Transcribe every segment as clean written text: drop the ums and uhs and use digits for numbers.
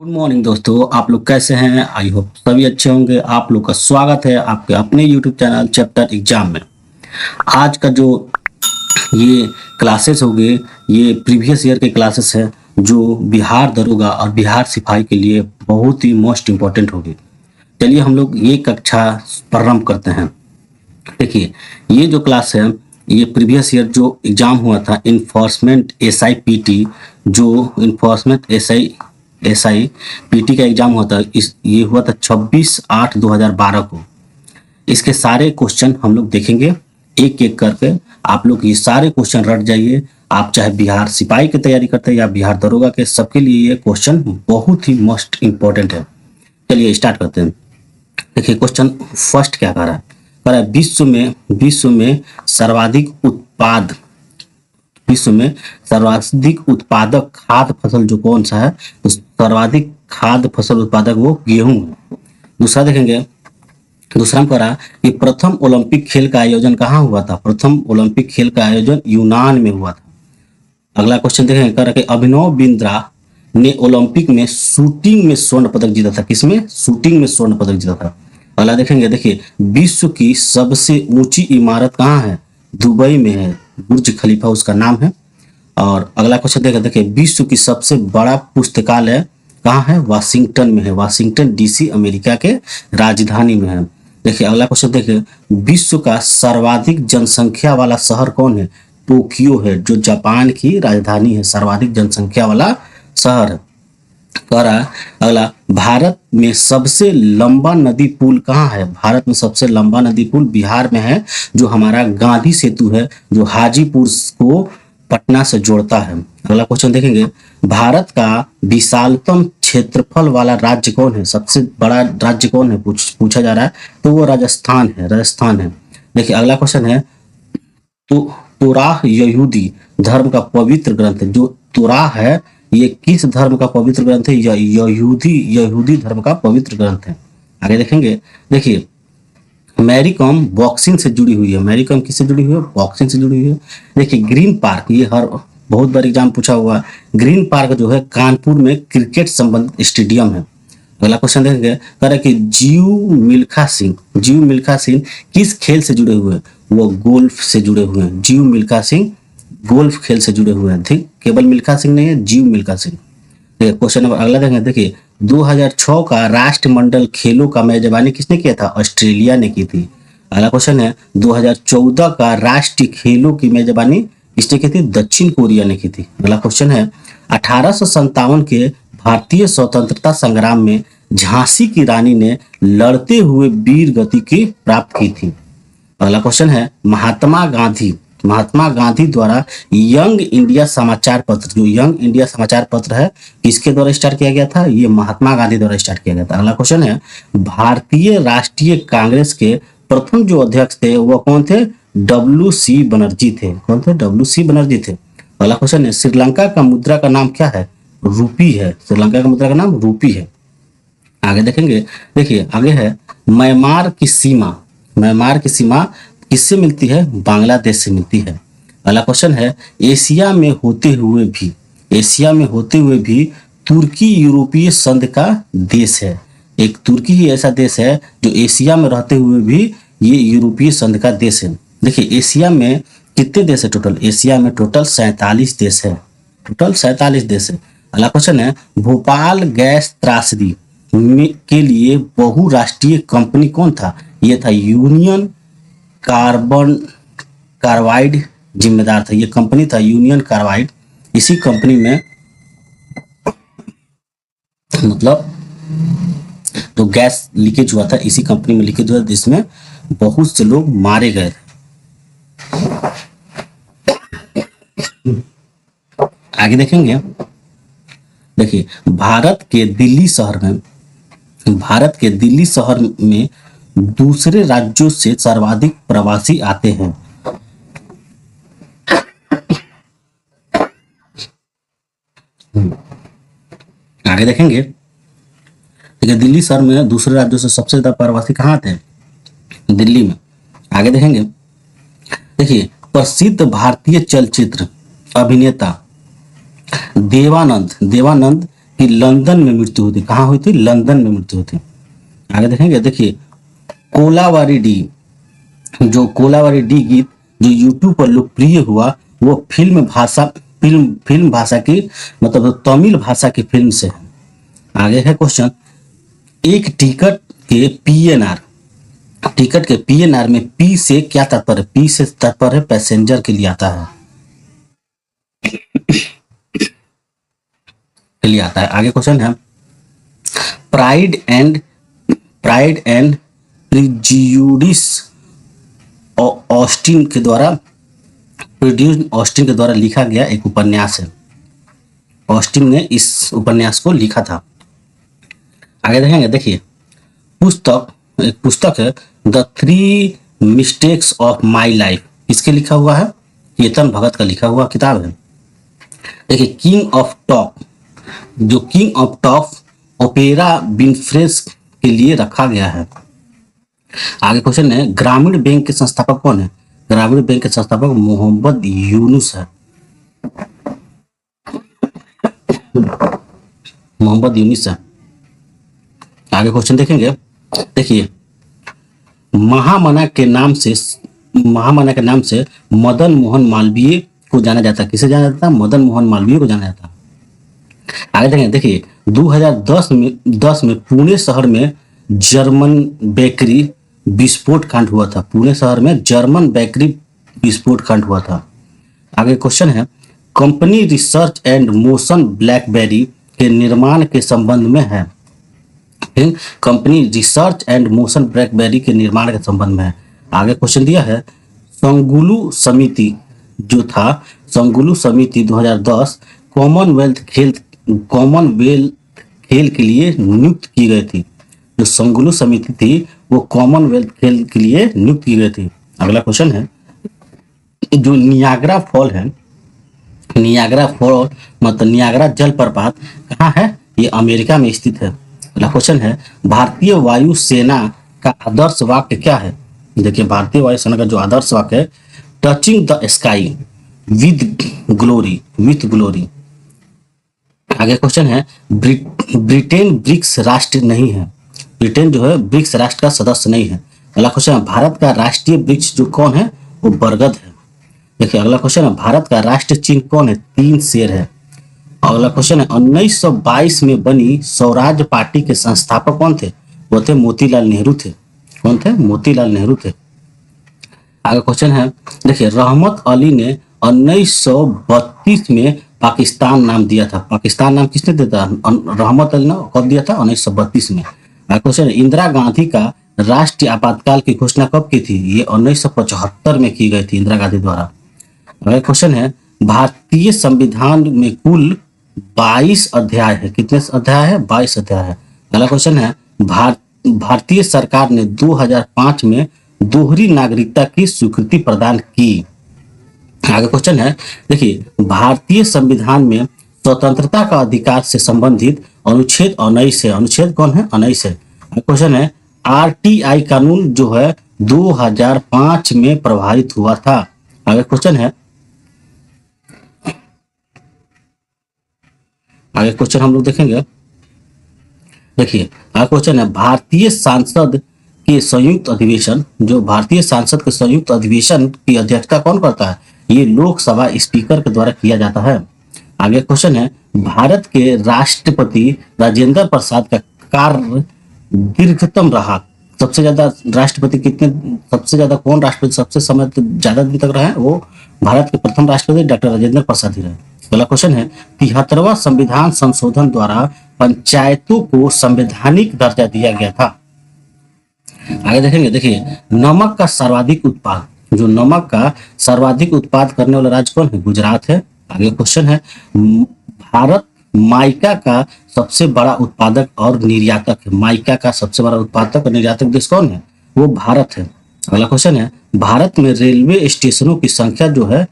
Good morning दोस्तों, आप लोग कैसे हैं? आई होप सभी अच्छे होंगे। आप लोग का स्वागत है आपके अपने यूट्यूब चैनल चैप्टर एग्जाम में। आज का जो ये क्लासेस होंगे, ये प्रीवियस ईयर के क्लासेस हैं जो बिहार दरोगा और बिहार सिपाही के लिए बहुत ही मोस्ट इम्पोर्टेंट होगी। चलिए हम लोग ये कक्षा प्रारंभ करते हैं। देखिए, ये जो क्लास है, ये प्रीवियस ईयर जो एग्जाम हुआ था इन्फोर्समेंट SIPT, जो इन्फोर्समेंट SIPT का एग्जाम हुआ था, ये हुआ था 26/8/2012 को। इसके सारे क्वेश्चन हम लोग देखेंगे एक एक करके। आप लोग ये सारे क्वेश्चन रट जाइए। आप चाहे बिहार सिपाही की तैयारी करते हैं या बिहार दरोगा के, सबके लिए ये क्वेश्चन बहुत ही मोस्ट इम्पोर्टेंट है। चलिए स्टार्ट करते हैं। देखिए क्वेश्चन फर्स्ट क्या कह रहा है? कह रहा है विश्व में सर्वाधिक उत्पादक खाद्य फसल जो कौन सा है? तो सर्वाधिक खाद्य फसल उत्पादक वो गेहूं है। दूसरा देखेंगे, दूसरा में कह रहा कि प्रथम ओलंपिक खेल का आयोजन कहाँ हुआ था? प्रथम ओलंपिक खेल का आयोजन यूनान में हुआ था। अगला क्वेश्चन देखेंगे, कह रहा कि अभिनव बिंद्रा ने ओलंपिक में शूटिंग में स्वर्ण पदक जीता था। किसमें? शूटिंग में स्वर्ण पदक जीता था। अगला देखेंगे, देखिए विश्व की सबसे ऊंची इमारत कहाँ है? दुबई में है, बुर्ज खलीफा उसका नाम है। और अगला क्वेश्चन देखिए विश्व की सबसे बड़ा पुस्तकालय कहाँ है? वाशिंगटन में है। वाशिंगटन DC अमेरिका के राजधानी में है। देखिए अगला क्वेश्चन देखिए, विश्व का सर्वाधिक जनसंख्या वाला शहर कौन है? टोक्यो है, जो जापान की राजधानी है, सर्वाधिक जनसंख्या वाला शहर। कह रहा अगला, भारत में सबसे लंबा नदी पुल कहाँ है? भारत में सबसे लंबा नदी पुल बिहार में है, जो हमारा गांधी सेतु है, जो हाजीपुर को पटना से जोड़ता है। अगला क्वेश्चन देखेंगे, भारत का विशालतम क्षेत्रफल वाला राज्य कौन है? सबसे बड़ा राज्य कौन है पूछा जा रहा है, तो वो राजस्थान है। राजस्थान है। देखिए अगला क्वेश्चन है, तो तोराह यहूदी धर्म का पवित्र ग्रंथ है। जो तोराह है ये किस धर्म का पवित्र ग्रंथ है? यहूदी धर्म का पवित्र ग्रंथ है। आगे देखेंगे, देखिए मैरी कॉम बॉक्सिंग से जुड़ी हुई है। मैरी कॉम किससे जुड़ी हुई है? बॉक्सिंग से जुड़ी हुई है। देखिए ग्रीन पार्क, ये हर बहुत बार एग्जाम पूछा हुआ है। ग्रीन पार्क जो है कानपुर में क्रिकेट संबंधित स्टेडियम है। अगला क्वेश्चन देखेंगे, कह रहा है कि जीव मिल्खा सिंह किस खेल से जुड़े हुए हैं? वो गोल्फ से जुड़े हुए हैं। जीव मिल्खा सिंह गोल्फ खेल से जुड़े हुए हैं। ठीक, केवल मिल्खा सिंह नहीं है, जीव मिल्खा सिंह। देखिए क्वेश्चन नंबर अगला देखेंगे, देखिए 2006 का राष्ट्रमंडल खेलों का मेजबानी किसने किया था? ऑस्ट्रेलिया ने की थी। अगला क्वेश्चन है, 2014 का राष्ट्रीय खेलों की मेजबानी किसने की थी? दक्षिण कोरिया ने की थी। अगला क्वेश्चन है, 1857 के भारतीय स्वतंत्रता संग्राम में झांसी की रानी ने लड़ते हुए वीर गति की प्राप्त की थी। अगला क्वेश्चन है, महात्मा गांधी द्वारा यंग इंडिया समाचार पत्र, जो यंग इंडिया समाचार पत्र है, किसके द्वारा स्टार्ट किया गया था? ये महात्मा गांधी द्वारा स्टार्ट किया गया था। अगला क्वेश्चन है, भारतीय राष्ट्रीय कांग्रेस के प्रथम जो अध्यक्ष थे वो कौन थे? WC बनर्जी थे। कौन थे? WC बनर्जी थे। अगला क्वेश्चन है, श्रीलंका का मुद्रा का नाम क्या है? रूपी है। श्रीलंका का मुद्रा का नाम रूपी है। आगे देखेंगे, देखिए आगे है, म्यांमार की सीमा किससे मिलती है? बांग्लादेश से मिलती है। अगला क्वेश्चन है, एशिया में होते हुए भी तुर्की यूरोपीय संघ का देश है। एक तुर्की ही ऐसा देश है जो एशिया में रहते हुए भी ये यूरोपीय संघ का देश है। देखिए एशिया में कितने देश है टोटल? एशिया में टोटल 47 देश है। टोटल 47 देश है। अगला क्वेश्चन है, भोपाल गैस त्रासदी के लिए बहुराष्ट्रीय कंपनी कौन था? ये था यूनियन कार्बाइड जिम्मेदार था। ये कंपनी था यूनियन कार्बाइड। इसी कंपनी में मतलब तो गैस लीकेज हुआ था, इसी कंपनी में लीकेज हुआ, जिसमें बहुत से लोग मारे गए थे। आगे देखेंगे, देखिए भारत के दिल्ली शहर में दूसरे राज्यों से सर्वाधिक प्रवासी आते हैं। आगे देखेंगे, देखिए दिल्ली शहर में दूसरे राज्यों से सबसे ज्यादा प्रवासी कहाँ आते हैं? दिल्ली में। आगे देखेंगे, देखिए प्रसिद्ध भारतीय चलचित्र अभिनेता देवानंद कि लंदन में मृत्यु हुई थी। कहाँ हुई थी? लंदन में मृत्यु हुई थी। आगे देखेंगे, देखिए कोलावारी डी, जो कोलावारी डी गीत जो यूट्यूब पर लोकप्रिय हुआ, वो फिल्म भाषा की, मतलब तमिल भाषा की फिल्म से है। आगे है क्वेश्चन, एक टिकट के पीएनआर में पी से क्या तात्पर्य? पी से तात्पर्य पैसेंजर के लिए आता है, के लिए आता है। आगे क्वेश्चन है, प्राइड एंड प्रिजुडिस ऑस्टिन के द्वारा लिखा गया एक उपन्यास है। ऑस्टिन ने इस उपन्यास को लिखा था। आगे देखेंगे, देखिए एक पुस्तक है the 3 mistakes of my life, किसके लिखा हुआ है? चेतन भगत का लिखा हुआ किताब है। देखिए किंग ऑफ टॉप ओपेरा विनफ्रेस के लिए रखा गया है। आगे क्वेश्चन है, ग्रामीण बैंक के संस्थापक कौन है? ग्रामीण बैंक के संस्थापक मोहम्मद यूनुस है। मोहम्मद यूनुस है। आगे क्वेश्चन देखेंगे, देखिए महामना के नाम से मदन मोहन मालवीय को जाना जाता है। किसे जाना जाता है? मदन मोहन मालवीय को जाना जाता है। आगे देखेंगे, देखिए 2010 में पुणे शहर में जर्मन बेकरी विस्फोट कांड हुआ था। पुणे शहर में जर्मन बेकरी विस्फोट कांड हुआ था। आगे क्वेश्चन है, company research and motion blackberry के निर्माण के संबंध में है। Company research and motion blackberry के निर्माण के संबंध में है। आगे क्वेश्चन दिया है, संगुलू समिति 2010 कॉमनवेल्थ खेल के लिए नियुक्त की गई थी। जो संगुलू समिति थी वो कॉमनवेल्थ खेल के लिए नियुक्त की गई थी। अगला क्वेश्चन है, जो नियाग्रा फॉल मतलब नियाग्रा जलप्रपात कहाँ है? ये अमेरिका में स्थित है। अगला क्वेश्चन है, भारतीय वायु सेना का आदर्श वाक्य क्या है? देखिए भारतीय वायु सेना का जो आदर्श वाक्य है, touching the sky with glory. आगे क्वेश्चन है, ब्रिटेन ब्रिक्स राष्ट्र नहीं है। ब्रिटेन जो है ब्रिक्स राष्ट्र का सदस्य नहीं है। अगला क्वेश्चन है, भारत का राष्ट्रीय वृक्ष जो कौन है? वो बरगद है। देखिए अगला क्वेश्चन है, भारत का राष्ट्रीय चिन्ह कौन है? 3 शेर है। अगला क्वेश्चन है, 1922 में बनी स्वराज पार्टी के संस्थापक कौन थे? वो थे मोतीलाल नेहरू थे। कौन थे? मोतीलाल नेहरू थे। आगे क्वेश्चन है, देखिए रहमत अली ने 1932 में पाकिस्तान नाम दिया था। पाकिस्तान नाम किसने दिया था? रहमत अली ने कब दिया था? 1932 में। क्वेश्चन है, इंदिरा गांधी का राष्ट्रीय आपातकाल की घोषणा कब की थी? ये 1975 में की गई थी इंदिरा गांधी द्वारा। अगला क्वेश्चन है, भारतीय संविधान में कुल 22 अध्याय है। कितने अध्याय है? 22 अध्याय है। अगला क्वेश्चन है, भारतीय सरकार ने 2005 में दोहरी नागरिकता की स्वीकृति प्रदान की। आगे क्वेश्चन है, देखिए भारतीय संविधान में स्वतंत्रता का अधिकार से संबंधित अनुच्छेद 19 है। अनुच्छेद कौन है? 19 है। क्वेश्चन है, आरटीआई कानून जो है 2005 में प्रभावित हुआ था। आगे क्वेश्चन है, आगे क्वेश्चन हम लोग देखेंगे। देखिए आगे क्वेश्चन है, भारतीय संसद के संयुक्त अधिवेशन की अध्यक्षता कौन करता है? ये लोकसभा स्पीकर के द्वारा किया जाता है। आगे क्वेश्चन है, भारत के राष्ट्रपति राजेंद्र प्रसाद का कार्य दीर्घतम रहा। सबसे ज्यादा राष्ट्रपति कौन राष्ट्रपति सबसे समय ज्यादा दिन तक रहे? वो भारत के प्रथम राष्ट्रपति डॉक्टर राजेंद्र प्रसाद ही रहे। अगला क्वेश्चन है, 73वां संविधान संशोधन द्वारा पंचायतों को संवैधानिक दर्जा दिया गया था। आगे देखेंगे, देखिए नमक का सर्वाधिक उत्पाद करने वाला राज्य कौन है? गुजरात है। आगे क्वेश्चन है, भारत माइका का सबसे बड़ा उत्पादक और निर्यातक है। माइका का सबसे बड़ा उत्पादक और निर्यातक देश कौन है? वो भारत है। अगला क्वेश्चन है, भारत में रेलवे स्टेशनों की संख्या जो है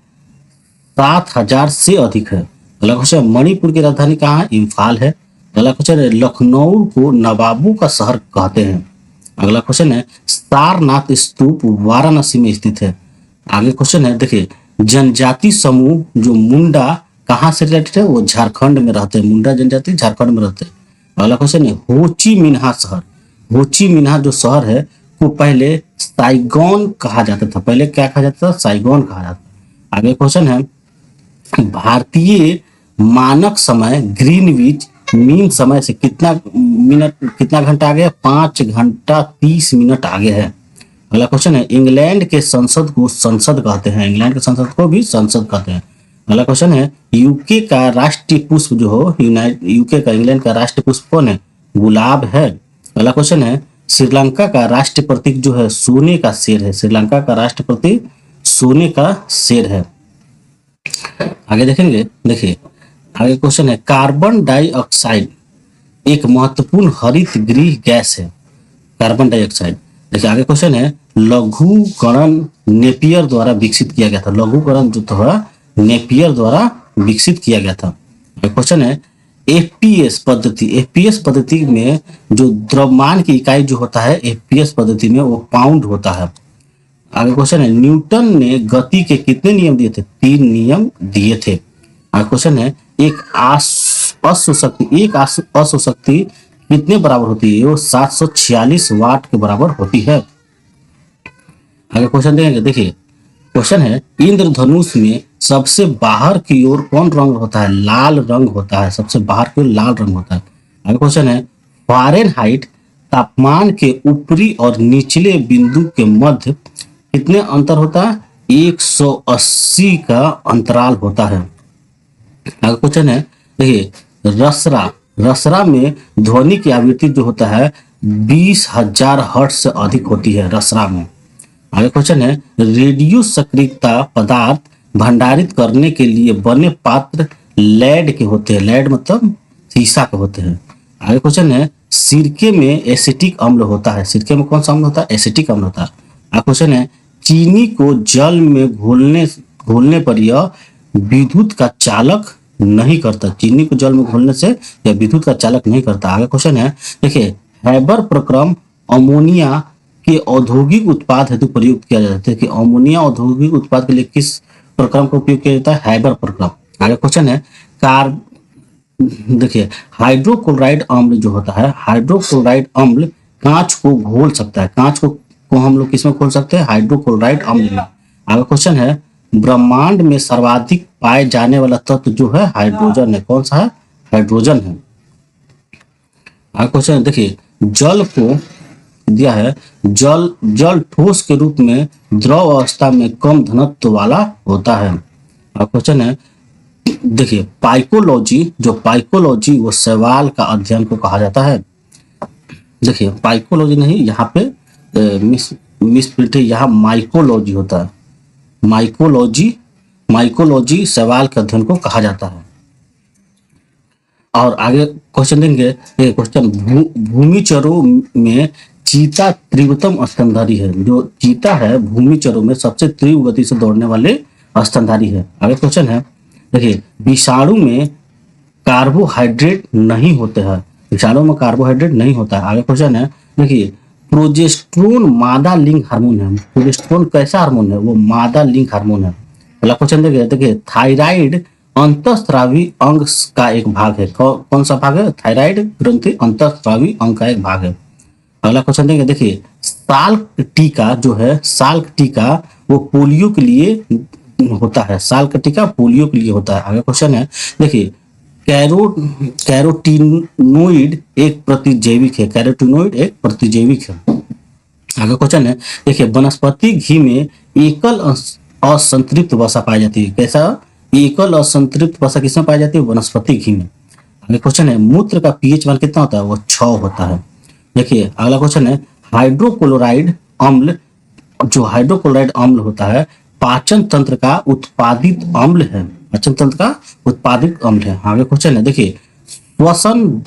7000 से अधिक है। अगला क्वेश्चन, मणिपुर की राजधानी कहाँ है? इम्फाल है। अगला क्वेश्चन है, लखनऊ को नवाबों का शहर कहते हैं। अगला क्वेश्चन है, सारनाथ स्तूप वाराणसी में स्थित है। आगे क्वेश्चन है, देखिए जनजाति समूह जो मुंडा कहाँ से रिलेटेड है? वो झारखंड में रहते हैं, मुंडा जनजाति झारखंड में रहते हैं। अगला क्वेश्चन है होची मिन्हा शहर। होची मिन्हा जो शहर है को पहले साइगोन कहा जाता था। पहले क्या कहा जाता था? साइगोन कहा जाता था। आगे क्वेश्चन है भारतीय मानक समय ग्रीनविच मीन समय से कितना घंटा आगे है? 5 घंटा 30 मिनट आगे है। अगला क्वेश्चन है इंग्लैंड के संसद को संसद कहते हैं। इंग्लैंड के संसद को भी संसद कहते हैं। अगला क्वेश्चन है यूके का राष्ट्रीय पुष्प जो हो यूके का इंग्लैंड का राष्ट्रीय पुष्प कौन है? गुलाब है। अगला क्वेश्चन है श्रीलंका का राष्ट्रीय प्रतीक जो है सोने का शेर है। श्रीलंका का राष्ट्रीय प्रतीक सोने का शेर है। आगे देखेंगे, देखिए आगे क्वेश्चन है कार्बन डाइऑक्साइड एक महत्वपूर्ण हरित गृह गैस है। Carbon dioxide. देखिए आगे क्वेश्चन है लघुकरण नेपियर द्वारा विकसित किया गया था। लघुकरण जो था नेपियर द्वारा विकसित किया गया था। क्वेश्चन है एफपीएस पद्धति। एफपीएस पद्धति में जो द्रव्यमान की इकाई जो होता है एफपीएस पद्धति में वो पाउंड होता है। आगे क्वेश्चन है न्यूटन ने गति के कितने नियम दिए थे? 3 नियम दिए थे। आगे क्वेश्चन है एक अश्व शक्ति कितने बराबर होती है? वो 746 वाट के बराबर होती है। आगे क्वेश्चन देखेंगे, देखिए क्वेश्चन है इंद्रधनुष में सबसे बाहर की ओर कौन रंग होता है? लाल रंग होता है। सबसे बाहर की ओर लाल रंग होता है। आगे क्वेश्चन है फारेनहाइट तापमान के ऊपरी और निचले बिंदु के मध्य कितने अंतर होता है? 180 का अंतराल होता है। आगे क्वेश्चन है देखिए रसरा में ध्वनि की आवृत्ति जो होता है 20,000 हर्ट्ज से अधिक होती है रसरा में। आगे क्वेश्चन है रेडियो सक्रियता पदार्थ भंडारित करने के लिए बने पात्र लेड के होते हैं। लेड मतलब शीशा के होते हैं। आगे क्वेश्चन है सिरके में एसिटिक अम्ल होता है। सिरके में कौन सा अम्ल होता है? एसिटिक अम्ल होता है। आगे क्वेश्चन है चीनी को जल में घोलने पर यह विद्युत का चालक नहीं करता। चीनी को जल में घोलने से यह विद्युत का चालक नहीं करता। आगे क्वेश्चन है देखिए हैबर प्रक्रम अमोनिया के औद्योगिक उत्पाद हेतु प्रयुक्त किया जाता है कि अमोनिया औद्योगिक उत्पाद के लिए किस प्रक्रम का उपयोग किया जाता है? हैबर प्रक्रम। आगे क्वेश्चन है देखिए हाइड्रोक्लोराइड अम्ल जो होता है हाइड्रोक्लोराइड अम्ल कांच को घोल सकता है। कांच को हम लोग किसमें खोल सकते हैं? हाइड्रोक्लोराइड अम्ल में। आगे क्वेश्चन है ब्रह्मांड में सर्वाधिक पाए जाने वाला तत्व जो है हाइड्रोजन है। कौन सा है? हाइड्रोजन है। आगे क्वेश्चन है देखिए जल को दिया है जल ठोस के रूप में द्रव अवस्था में कम घनत्व वाला होता है। अब क्वेश्चन है देखिए पाइकोलॉजी वो शैवाल का अध्ययन को कहा जाता है। देखिए पाइकोलॉजी नहीं, यहाँ पे मिसप्रिंट है, यहाँ माइकोलॉजी होता है। माइकोलॉजी शैवाल के अध्ययन को कहा जाता है। और आगे क्वेश्चन देंगे क्वेश्चन भूमिचरों में चीता तीव्रतम स्तनधारी है। जो चीता है भूमिचरों में सबसे तीव्र गति से दौड़ने वाले स्तनधारी है। आगे क्वेश्चन है देखिए विषाणु में कार्बोहाइड्रेट नहीं होते हैं। विषाणु में कार्बोहाइड्रेट नहीं होता है। आगे क्वेश्चन है देखिए प्रोजेस्टेरोन मादा लिंग हार्मोन है। प्रोजेस्टेरोन कैसा हार्मोन है? वो मादा लिंग हार्मोन है। अगला क्वेश्चन देखिए थायराइड अंतःस्रावी अंग का एक भाग है। कौन सा भाग है? थायराइड ग्रंथि अंतःस्रावी अंग का एक भाग है। अगला क्वेश्चन देखिए साल्क टीका जो है साल्क टीका वो पोलियो के लिए होता है। साल्क टीका पोलियो के लिए होता है। आगे क्वेश्चन है देखिए कैरोटीनोइड एक प्रतिजैविक है। कैरोटीनोइड एक प्रतिजैविक है। आगे क्वेश्चन है देखिए वनस्पति घी में एकल असंतृप्त वसा पाई जाती है। कैसा? एकल असंतृप्त वसा किसमें पाई जाती है? वनस्पति घी में। आगे क्वेश्चन है मूत्र का पीएच मान कितना होता है? वो 6 होता है। देखिए अगला क्वेश्चन है हाइड्रोक्लोराइड अम्ल जो हाइड्रोक्लोराइड अम्ल होता है पाचन तंत्र का उत्पादित अम्ल है। पाचन तंत्र का उत्पादित अम्ल है। आगे क्वेश्चन है देखिए श्वसन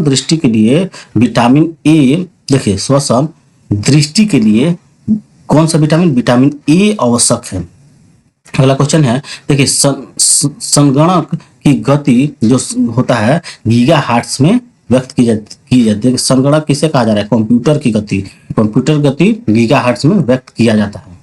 दृष्टि के लिए विटामिन ए। देखिए श्वसन दृष्टि के लिए कौन सा विटामिन ए आवश्यक है। अगला क्वेश्चन है देखिए संगणक की गति जो होता है गीगाहर्ट्ज में व्यक्त की जाती है। संगणक किसे कहा जा रहा है? कंप्यूटर की गति गीगाहर्ट्ज में व्यक्त किया जाता है।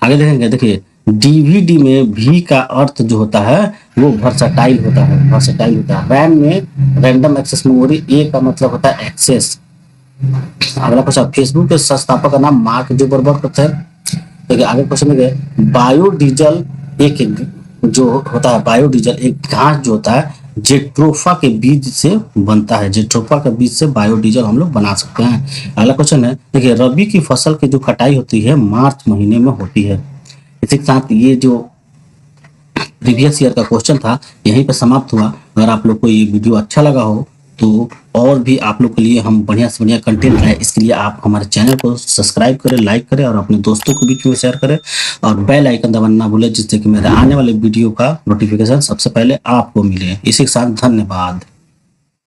आगे देखेंगे देखिए डीवीडी में भी का अर्थ जो होता है वो वर्सटाइल होता है, वर्सटाइल होता है। रैम में रैंडम एक्सेस मेमोरी, ए का मतलब होता है एक्सेस। अगला क्वेश्चन, फेसबुक के संस्थापक का नाम मार्क जुकरबर्ग थे। देखिए आगे क्वेश्चन में, बायोडीजल एक जो होता है, बायोडीजल एक घास जो होता है जेट्रोफा के बीज से बनता है, जेट्रोफा के बीज से बायोडीजल हम लोग बना सकते हैं। अगला क्वेश्चन है, देखिए रबी की फसल की जो कटाई होती है मार्च महीने में होती है। इसी के साथ ये जो प्रीवियस ईयर का क्वेश्चन था यहीं पे समाप्त हुआ। अगर आप लोग को ये वीडियो अच्छा लगा हो तो और भी आप लोग के लिए हम बढ़िया से बढ़िया कंटेंट लाए, इसके लिए आप हमारे चैनल को सब्सक्राइब करें, लाइक करें और अपने दोस्तों को बीच में शेयर करें और बेल आइकन दबाना ना भूलें, जिससे कि मेरे आने वाले वीडियो का नोटिफिकेशन सबसे पहले आपको मिले। इसी के साथ धन्यवाद।